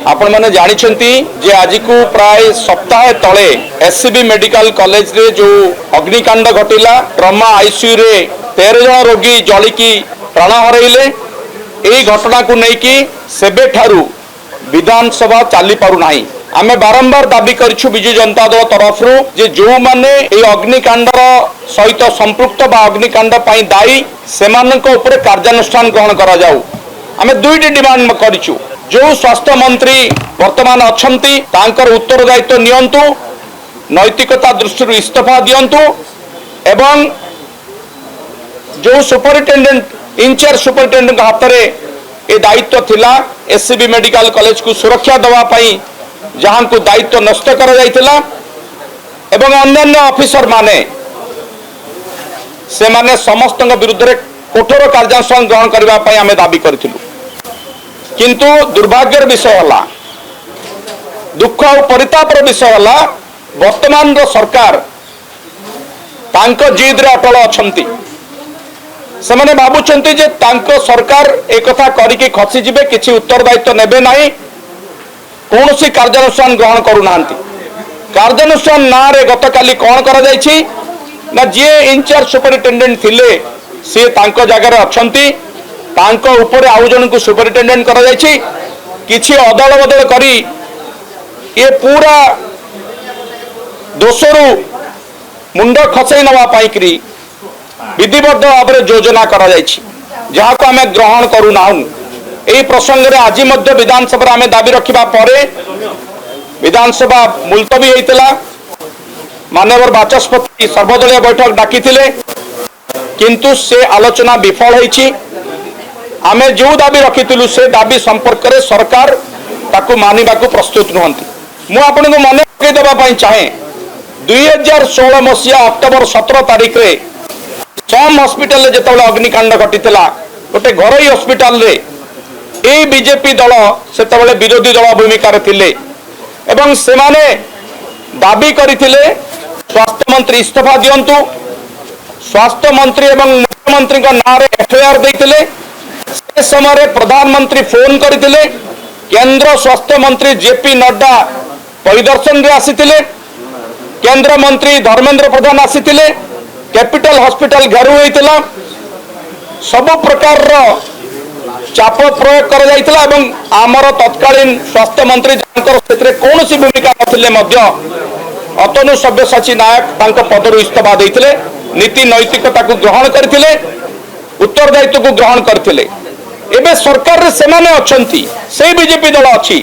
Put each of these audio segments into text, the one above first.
आपण मैंने जानते जे आज को प्राय सप्ताह तले एससीबी मेडिकल कॉलेज रे जो अग्निकांड घटिला ट्रमा आईसीयू रे 13 जन रोगी जलिकी प्राण हरइले यही घटना को लेकिन सेबे ठारू विधानसभा चली पारु नाही। आमे बारंबार दाबी करिछु विजु जनता दल तरफ जे जो माने ए अग्निकांडर सहित संपृक्त बा अग्निकांड पई दायी सेमानक ऊपर कार्यानुष्ठान ग्रहण करा जाऊ। आमे दुईटी डिमांड करिछु जो स्वास्थ्य मंत्री वर्तमान अछंती तांकर उत्तरदायित्व नियंतु नैतिकता दृष्टि इस्तीफा दियंतु एवं जो सुपरिटेंडेंट इंचार्ज सुपरिटेंडेंट हाथ में ये दायित्व थिला एससीबी मेडिकल कॉलेज को सुरक्षा देवा पई जहां को दायित्व नष्ट करा जायतिला एवं अन्य ऑफिसर माने से माने समस्त विरुद्ध रे कठोर कार्यानुष्ठान ग्रहण करबा पई आमे दाबी करथिलु। किंतु दुर्भाग्यर विषय हला दुख और परितापर विषय हला वर्तमान रो सरकार तांको जिद रे अटल अछंती। सेमाने भाबुचंती जे तांको सरकार एक कथा करिके खसी जिबे किछि उत्तरदायित्व नेबे नाही कौनसी कार्यानुष्ठान ग्रहण करू नांती। कार्यानुष्ठान ना रे गतकाली कोन करा जायछि ना जे इंचार्ज सुपरिटेंडेंट थिले से तांको जगह रे अछंती तांको ऊपर आउ जन को सुपरिटेंडेंट करा जायछि किछि अदल बदल करी ये पूरा दोषरु मुंड खसई नवा पाई करी विधिबद्ध भाव में योजना करा जायछि जहाँ को आमे ग्रहण करू नाहु। एही प्रसंग रे आज मध्य विधानसभा आमे दाबी रखिबा परे विधानसभा मुलतवी हेतिला माननीय बाचस्पति सर्वदलीय बैठक डाकिथिले किंतु से आलोचना विफल होईछि। आमे जो दाबी रखिथिलु से दाबी संपर्क रे सरकार ताकू मानिबाकू प्रस्तुत नहंती। मु आपनको मने पकई देबा पई चाहे 2016 मसिया अक्टोबर 17 तारिख रे सम हॉस्पिटल रे जेतबेला अग्निकांड घटिथिला गोटे घरोई हॉस्पिटल रे ए बीजेपी दल सेतबेले विरोधी दल भूमिका रे थिले एवं सेमाने दाबी करिथिले स्वास्थ्य मंत्री इस्तीफा दियंतु। स्वास्थ्य मंत्री एवं मुख्यमंत्री का नाम रे एफआईआर देथिले। से समय प्रधानमंत्री फोन करथिले केंद्र स्वास्थ्य मंत्री जेपी नड्डा परिदर्शन रे आसीथिले केंद्र मंत्री धर्मेंद्र प्रधान आसीथिले कैपिटल हॉस्पिटल घेरू होइतिला सब प्रकार रो चाप प्रयोग कर जाइतिला एवं आमर तत्कालीन स्वास्थ्य मंत्री जानकर सेतरे कोनोसी भूमिका नथिले मध्य अतनु सब्यसाची नायक तांको पदरु इस्तीफा देथिले नीति नैतिकता को ग्रहण करथिले उत्तरदायित्व को ग्रहण करथिले। एबे सरकार रे सेमाने अछंती से बीजेपी दल अछि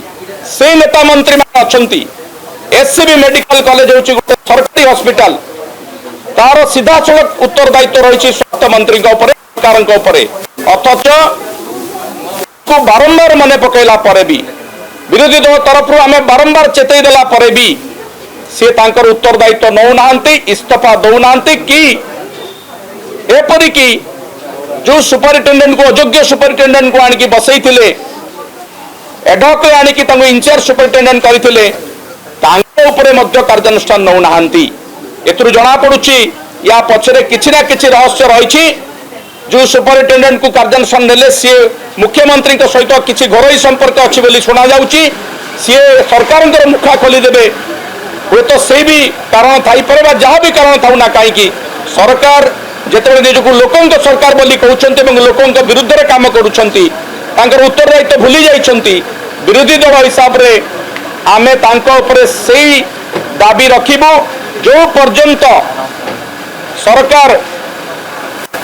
से नेता मंत्री मान अछंती। एससीबी मेडिकल कॉलेज होछि गोटे सरकारी हॉस्पिटल तार सीधा सड़क उत्तरदायित्व रही स्वास्थ्य मंत्री सरकार अथच को बारंबार मन पकईला भी विरोधी दल तरफ आम बारंबार चेतई देला भी सी तांकर उत्तरदायित्व नौना इस्तीफा दौना कि एपरिक जो सुपरिटेंडेंट को अयोग्य सुपरिटेंडेंट को आनिकी बसई थिले एडहक आनिकी तांको इंचार्ज सुपरिटेंडेंट करथिले तांको ऊपर मध्य कार्यानुष्ठान नौना एतरु जना पड़ुछि या पछरे किछि ना किछि रहस्य रही जो सुपरिटेंडेंट को कार्यानुष्ठान नेले सी मुख्यमंत्री सहित किछि घरोई संपर्क अछि बोली सुना जाउछि सी सरकार मुखा खोली देबे हुए तो से भी कारण थाई परे जहाँ भी कारण थाउ ना कहीं सरकार जेतेबेले निजको लोकंक सरकार बोली कहउछन्ते एवं लोकंक विरुद्ध रे काम करूछन्ती तांकर उत्तरदायित्व भूली जाइछन्ती विरोधी दल हिसाब रे आमे तांको ऊपर सेही दाबी रखिबो जो पर्यंत सरकार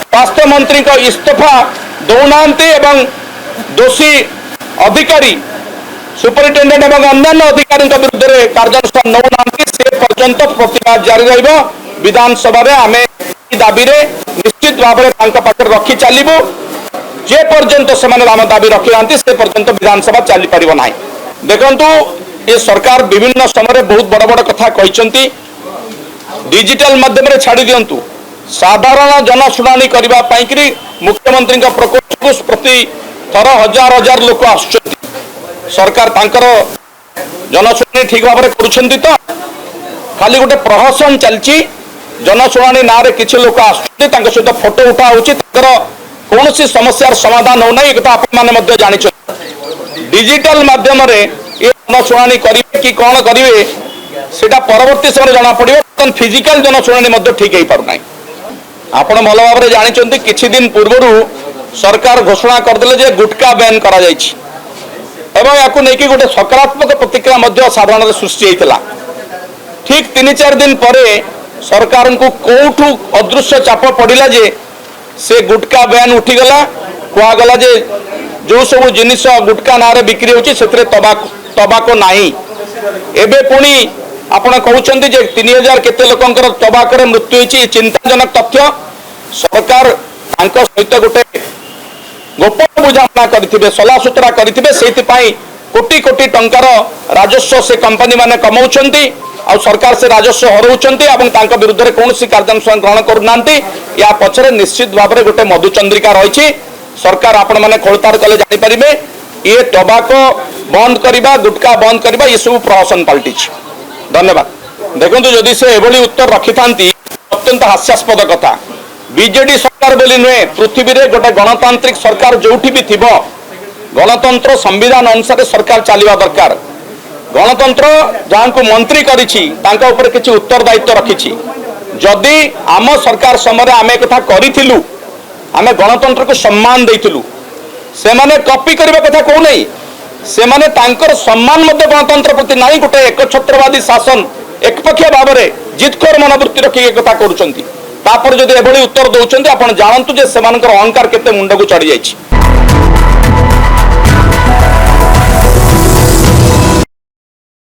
स्वास्थ्य मंत्री को इस्तीफा दौनांती एवं दोषी अधिकारी सुपरिटेंडेंट एवं अन्य अधिकारी विरुद्ध रे कार्यानुष्ठान नौनांती से पर्यंत प्रतिवाद जारी रहिबो। विधानसभा रे आमे दाबी रे निश्चित भाव में तांका पाखर रखी चलिबो जे पर्यंत सेमाने आम दाबी रखी नांती से पर्यंत विधानसभा चली परिबो नाही। देखंतु ये सरकार विभिन्न समय बहुत बड़ बड़ कथा कहिसंती डिजिटल माध्यम रे छाड़ी दियंतु साधारण जनशुणाणी करबा पई कि मुख्यमंत्री का प्रकोष्ठ को प्रति थर हजार हजार लोक आसुचंती सरकार तांकर जनशुणाणी ठीक भाव में करूछंती तो खाली गोटे प्रहसन चलची जनशुणाणी ना रे किछि लोक आसुचंती तांका सहित फोटो उठा होची तांकर कोनोसी समस्यार समाधान हो नै एकता आपण माने मध्य जानि छ डिजिटल माध्यम रे ये जनशुणाणी करेंगे कि कौन करेंगे सेटा परवर्ती समय जना पड़े फिजिकाल जनशुणाणी ठीक हो पार ना। आपण भल भाव जानते किछि दिन पूर्व सरकार घोषणा करदे गुटखा बैन करा जायछि एवं या गोटे सकारात्मक प्रतिक्रिया साधारण सृष्टि होता। ठीक 3-4 दिन पर सरकार को कौठू अदृश्य चाप पड़ा जे से गुटखा बैन उठीगला कहगला जे जो सब जिनिस गुटखा ना बिक्री होची से तबाको नाही। एबे पुणी आपण कहउछन्ती जे 3000 केते लोकंकर तबाकर मृत्यु होची चिंताजनक तथ्य। सरकार तांको सहित गोटे गोपन बुझामणा करथिबे सला सुतरा करथिबे सेति कोटी कोटी टंकार राजस्व से कंपनी माने कमाउछन्ती आ सरकार से राजस्व हरउछन्ती एवं तांको विरुद्ध रे कोनोसी कार्यानुष्ठान ग्रहण करूनांती। या पछरे निश्चित भाव में गोटे मधुचंद्रिका रही। सरकार आपण माने खोलतार कले जानि परिबे ये टबाको बंद करबा गुटखा बंद करबा ये सब प्रहसन पलटि। धन्यवाद। देखंतु जदि से एभली उत्तर रखि थांती अत्यंत हास्यास्पद कथा। बीजेडी सरकार बोली नुहे पृथ्वी रे गोटे गणतांत्रिक सरकार जोठी भी थिबो गणतंत्र संविधान अनुसार सरकार चलवा दरकार। गणतंत्र जहाँ को मंत्री करिछि तांका ऊपर किछि उत्तरदायित्व रखिछि। जदि आम सरकार समय आम एक करूँ आम गणतंत्र को सम्मान देइथिलु से माने कॉपी करबा कथा कहू नहीं से माने तांकर सम्मान मध्य गणतंत्र प्रति नहीं गोटे एकछत्रवादी शासन एकपक्षीय भाव में जितखोर मनोवृत्ति रखी एक कथा करूछंती। तापर जदि एभली उत्तर दउछंती आपण जानंतु जे सेमानकर अहंकार केते मुंड को चढ़ी जाइछि।